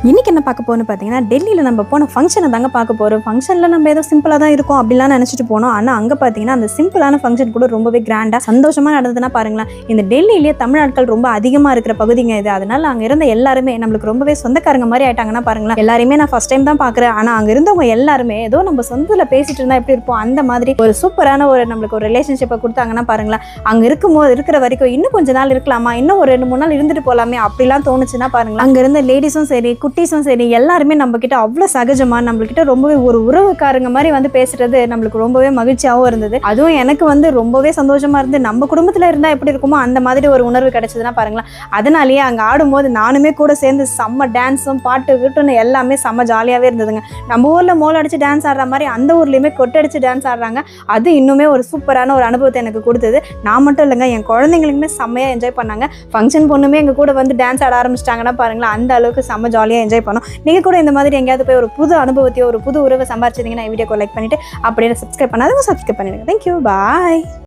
இன்னைக்கு என்ன பார்க்க போறோம்னு பார்த்தீங்கன்னா, டெல்லியில நம்ம போன ஃபங்க்ஷனை தாங்க பார்க்க போறோம். ஃபங்க்ஷன்ல நம்ம ஏதோ சிம்பிளா தான் இருக்கும் அப்படிலாம் நினைச்சிட்டு போனோம். ஆனா அங்க பார்த்தீங்கன்னா, அந்த சிம்பிளான ஃபங்க்ஷன் கூட ரொம்பவே கிராண்டா சந்தோஷமா நடந்ததுன்னா பாருங்களேன். இந்த டெல்லியிலேயே தமிழ் ஆட்கள் ரொம்ப அதிகமா இருக்கிற பகுதிங்க இது. அதனால அங்க இருந்த எல்லாருமே நம்மளுக்கு ரொம்பவே சொந்தக்காரங்க மாதிரி ஆயிட்டாங்கன்னா பாருங்களேன். எல்லாருமே நான் ஃபர்ஸ்ட் டைம் தான் பார்க்குறேன். ஆனா அங்க இருந்தவங்க எல்லாருமே ஏதோ நம்ம சொந்தத்துல பேசிட்டு இருந்தா எப்படி இருப்போம் அந்த மாதிரி ஒரு சூப்பரான ஒரு நம்மளுக்கு ஒரு ரிலேஷன்ஷிப்பை கொடுத்தாங்கன்னா பாருங்களேன். அங்க இருக்கும்போது இருக்கிற வரைக்கும் இன்னும் கொஞ்ச நாள் இருக்கலாமா, இன்னும் ஒரு 2-3 நாள் இருந்துட்டு போலாமே அப்படிலாம் தோணுச்சுன்னா பாருங்களேன். அங்க இருந்த லேடிஸும் சரி, குட்டீஸும் சரி, எல்லாருமே நம்ம கிட்ட அவ்வளோ சகஜமா நம்மள்கிட்ட ரொம்பவே ஒரு உறவுக்காரங்க மாதிரி வந்து பேசுறது நம்மளுக்கு ரொம்பவே மகிழ்ச்சியாகவும் இருந்தது. அதுவும் எனக்கு வந்து ரொம்பவே சந்தோஷமா இருந்து நம்ம குடும்பத்துல இருந்தா எப்படி இருக்குமோ அந்த மாதிரி ஒரு உணர்வு கிடைச்சதுன்னா பாருங்களேன். அதனாலேயே அங்க ஆடும்போது நானுமே கூட சேர்ந்து செம்ம டான்ஸும் பாட்டு வீட்டுன்னு எல்லாமே செம்ம ஜாலியாவே இருந்ததுங்க. நம்ம ஊர்ல மோல் அடிச்சு டான்ஸ் ஆடுற மாதிரி அந்த ஊர்லயுமே கொட்டடிச்சு டான்ஸ் ஆடுறாங்க. அது இன்னுமே ஒரு சூப்பரான ஒரு அனுபவத்தை எனக்கு கொடுத்தது. நான் மட்டும் இல்லைங்க, என் குழந்தைங்களுக்குமே செம்மையா என்ஜாய் பண்ணாங்க. ஃபங்க்ஷன் பொண்ணுமே எங்க கூட வந்து டான்ஸ் ஆட ஆரம்பிச்சிட்டாங்கன்னா பாருங்களேன், அந்த அளவுக்கு செம்ம ஜாலியாக என்ஜாய் பண்ணோம். நீங்கள் கூட இந்த மாதிரி எங்கேயாவது போய் ஒரு புது அனுபவத்தையோ ஒரு புது உறவை சம்பாரிச்சிருந்தீங்கன்னா வீடியோக்கு லைக் பண்ணிட்டு அப்படியே சப்ஸ்கிரைப் பண்ணாதவங்க சப்ஸ்கிரைப் பண்ணிடுங்க. தேங்க்யூ, பாய்.